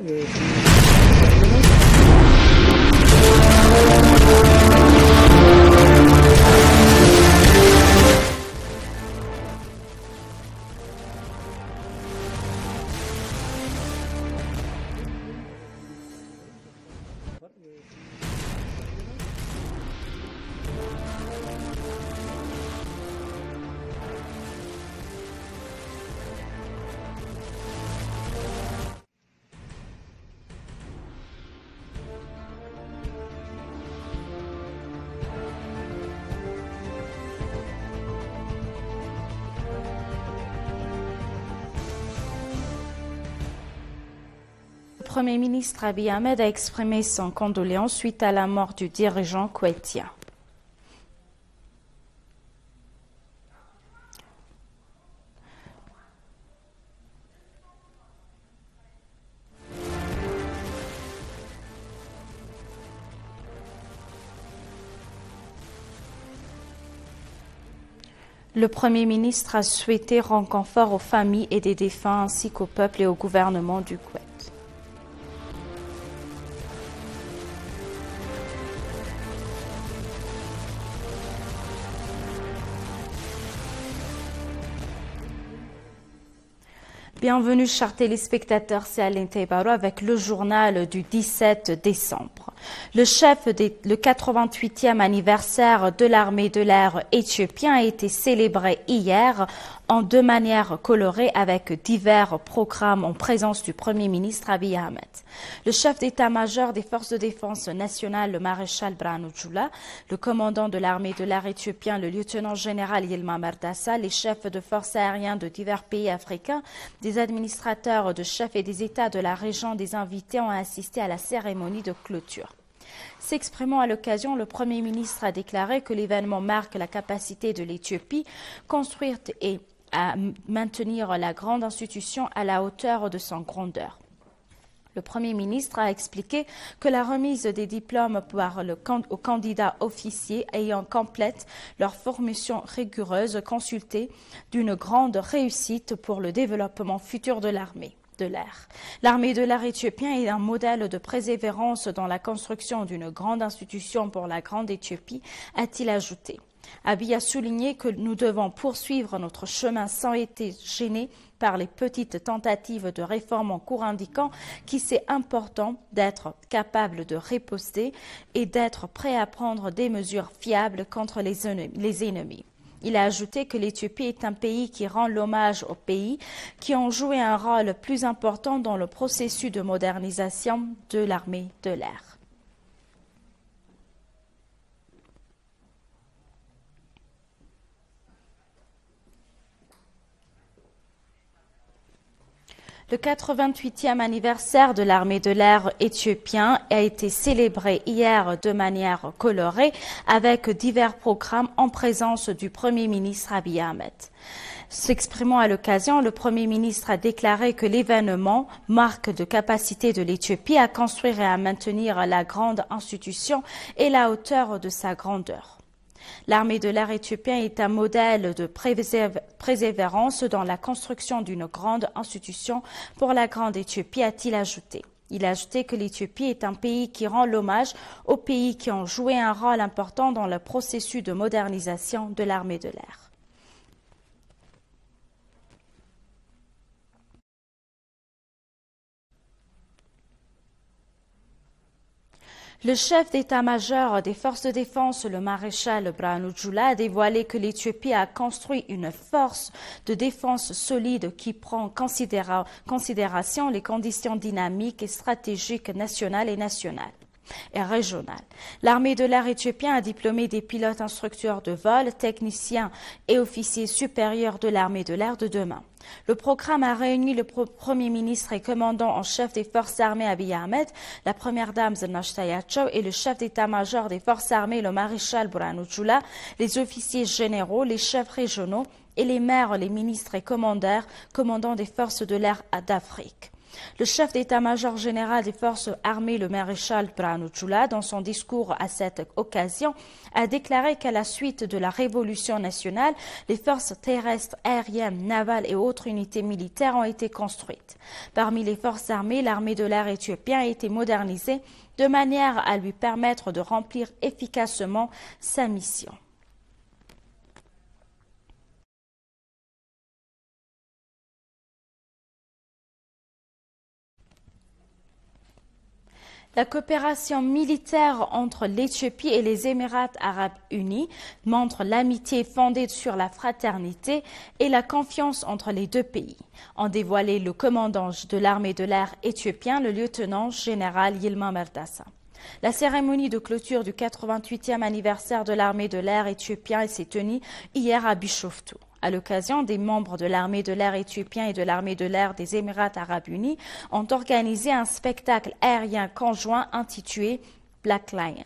Le Premier ministre Abiy Ahmed a exprimé son condoléance suite à la mort du dirigeant koweïtien. Le Premier ministre a souhaité rendre confort aux familles et des défunts ainsi qu'au peuple et au gouvernement du Koweït. Bienvenue, chers téléspectateurs, c'est Alain Taibaro avec le journal du 17 décembre. Le 88e anniversaire de l'armée de l'air éthiopien a été célébré hier en deux manières colorées avec divers programmes en présence du Premier ministre Abiy Ahmed. Le chef d'état-major des forces de défense nationale, le maréchal Birhanu Jula, le commandant de l'armée de l'air éthiopien, le lieutenant-général Yilma Merdassa, les chefs de forces aériennes de divers pays africains, des administrateurs de chefs et des États de la région, des invités ont assisté à la cérémonie de clôture. S'exprimant à l'occasion, le Premier ministre a déclaré que l'événement marque la capacité de l'Éthiopie construire et à maintenir la grande institution à la hauteur de son grandeur. Le Premier ministre a expliqué que la remise des diplômes aux candidats officiers ayant complète leur formation rigoureuse consultée d'une grande réussite pour le développement futur de l'armée de l'air. L'armée de l'air éthiopien est un modèle de persévérance dans la construction d'une grande institution pour la grande Éthiopie, a-t-il ajouté. Abiy a souligné que nous devons poursuivre notre chemin sans être gênés par les petites tentatives de réforme en cours, indiquant qu'il c'est important d'être capable de riposter et d'être prêt à prendre des mesures fiables contre les ennemis. Il a ajouté que l'Éthiopie est un pays qui rend l'hommage aux pays qui ont joué un rôle plus important dans le processus de modernisation de l'armée de l'air. Le 88e anniversaire de l'armée de l'air éthiopien a été célébré hier de manière colorée avec divers programmes en présence du Premier ministre Abiy Ahmed. S'exprimant à l'occasion, le Premier ministre a déclaré que l'événement marque de capacité de l'Éthiopie à construire et à maintenir la grande institution et la hauteur de sa grandeur. L'armée de l'air éthiopien est un modèle de persévérance dans la construction d'une grande institution pour la grande Éthiopie, a-t-il ajouté. Il a ajouté que l'Éthiopie est un pays qui rend l'hommage aux pays qui ont joué un rôle important dans le processus de modernisation de l'armée de l'air. Le chef d'état-major des forces de défense, le maréchal Birhanu Jula, a dévoilé que l'Éthiopie a construit une force de défense solide qui prend en considération les conditions dynamiques et stratégiques nationales et régionales. L'armée de l'air éthiopien a diplômé des pilotes instructeurs de vol, techniciens et officiers supérieurs de l'armée de l'air de demain. Le programme a réuni le Premier ministre et commandant en chef des forces armées Abiy Ahmed, la première dame Zinash Tayacho et le chef d'état-major des forces armées, le maréchal Birhanu Jula, les officiers généraux, les chefs régionaux et les maires, les ministres et commandants des forces de l'air d'Afrique. Le chef d'état-major général des forces armées, le maréchal Brano Jula, dans son discours à cette occasion, a déclaré qu'à la suite de la révolution nationale, les forces terrestres, aériennes, navales et autres unités militaires ont été construites. Parmi les forces armées, l'armée de l'air éthiopienne a été modernisée de manière à lui permettre de remplir efficacement sa mission. La coopération militaire entre l'Éthiopie et les Émirats arabes unis montre l'amitié fondée sur la fraternité et la confiance entre les deux pays, a dévoilé le commandant de l'armée de l'air éthiopien, le lieutenant général Yilma Merdassa. La cérémonie de clôture du 88e anniversaire de l'armée de l'air éthiopien s'est tenue hier à Bishoftu. À l'occasion, des membres de l'armée de l'air éthiopien et de l'armée de l'air des Émirats arabes unis ont organisé un spectacle aérien conjoint intitulé Black Lion.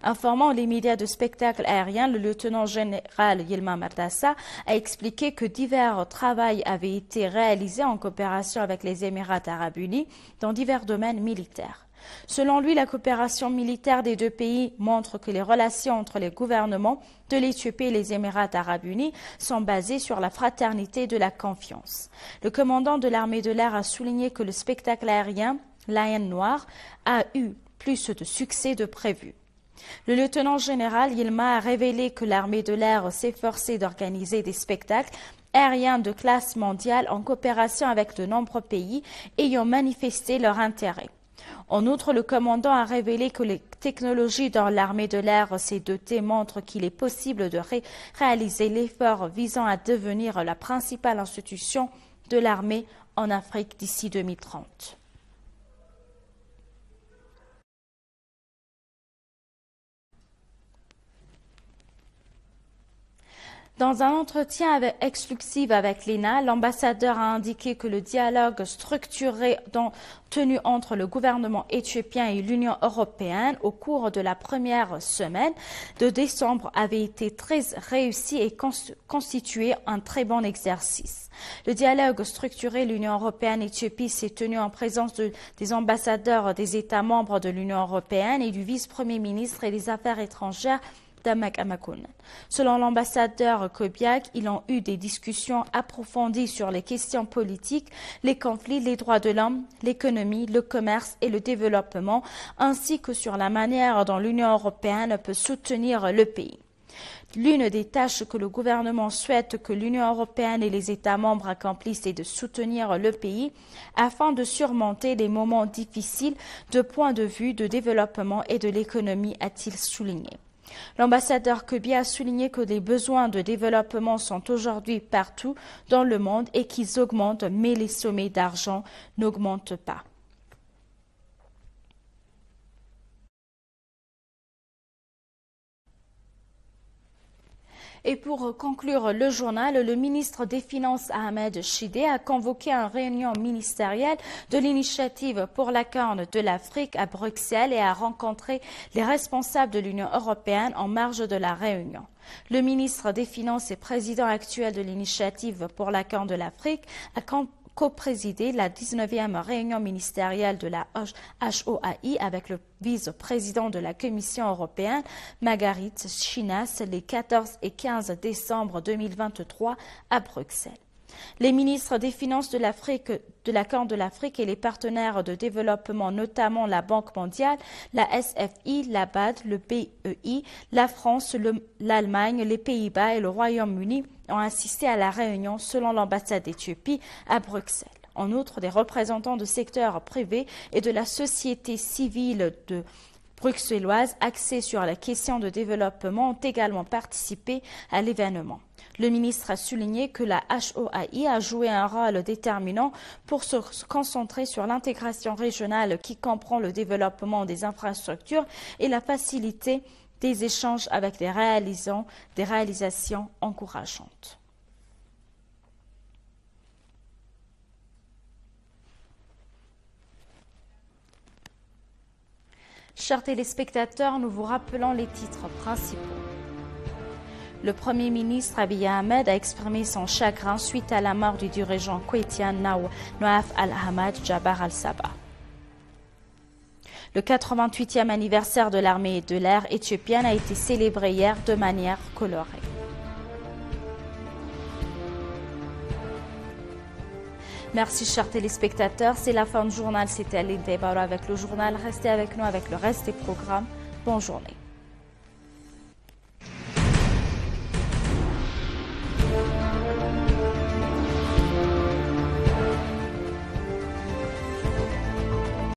Informant les médias de spectacle aérien, le lieutenant général Yilma Merdassa a expliqué que divers travaux avaient été réalisés en coopération avec les Émirats arabes unis dans divers domaines militaires. Selon lui, la coopération militaire des deux pays montre que les relations entre les gouvernements de l'Éthiopie et les Émirats arabes unis sont basées sur la fraternité et de la confiance. Le commandant de l'armée de l'air a souligné que le spectacle aérien Lion Noir a eu plus de succès que prévu. Le lieutenant général Yilma a révélé que l'armée de l'air s'efforçait d'organiser des spectacles aériens de classe mondiale en coopération avec de nombreux pays ayant manifesté leur intérêt. En outre, le commandant a révélé que les technologies dont l'armée de l'air s'est dotée montrent qu'il est possible de réaliser l'effort visant à devenir la principale institution de l'armée en Afrique d'ici 2030. Dans un entretien exclusif avec l'ENA, l'ambassadeur a indiqué que le dialogue structuré tenu entre le gouvernement éthiopien et l'Union européenne au cours de la première semaine de décembre avait été très réussi et constitué un très bon exercice. Le dialogue structuré l'Union européenne-Éthiopie s'est tenu en présence des ambassadeurs des États membres de l'Union européenne et du vice-premier ministre et des Affaires étrangères Selon l'ambassadeur Kobiak, ils ont eu des discussions approfondies sur les questions politiques, les conflits, les droits de l'homme, l'économie, le commerce et le développement, ainsi que sur la manière dont l'Union européenne peut soutenir le pays. L'une des tâches que le gouvernement souhaite que l'Union européenne et les États membres accomplissent est de soutenir le pays afin de surmonter les moments difficiles de point de vue de développement et de l'économie, a-t-il souligné. L'ambassadeur Kobi a souligné que les besoins de développement sont aujourd'hui partout dans le monde et qu'ils augmentent, mais les sommets d'argent n'augmentent pas. Et pour conclure le journal, le ministre des Finances Ahmed Shideh a convoqué une réunion ministérielle de l'initiative pour la Corne de l'Afrique à Bruxelles et a rencontré les responsables de l'Union européenne en marge de la réunion. Le ministre des Finances et président actuel de l'initiative pour la Corne de l'Afrique a co-présidé la 19e réunion ministérielle de la HOAI avec le vice-président de la Commission européenne, Margaritis Schinas, les 14 et 15 décembre 2023 à Bruxelles. Les ministres des Finances de la Corne de l'Afrique et les partenaires de développement, notamment la Banque mondiale, la SFI, la BAD, le PEI, la France, l'Allemagne, les Pays-Bas et le Royaume-Uni ont assisté à la réunion selon l'ambassade d'Éthiopie à Bruxelles. En outre, des représentants du secteur privé et de la société civile bruxelloise axés sur la question de développement ont également participé à l'événement. Le ministre a souligné que la HOAI a joué un rôle déterminant pour se concentrer sur l'intégration régionale qui comprend le développement des infrastructures et la facilité des échanges avec des réalisations encourageantes. Chers téléspectateurs, nous vous rappelons les titres principaux. Le Premier ministre Abiy Ahmed a exprimé son chagrin suite à la mort du dirigeant kouétien Nawaf al-Ahmad Jabar al-Sabah. Le 88e anniversaire de l'armée de l'air éthiopienne a été célébré hier de manière colorée. Merci chers téléspectateurs, c'est la fin du journal, c'était Aline Taibaro avec le journal. Restez avec nous avec le reste des programmes. Bonne journée.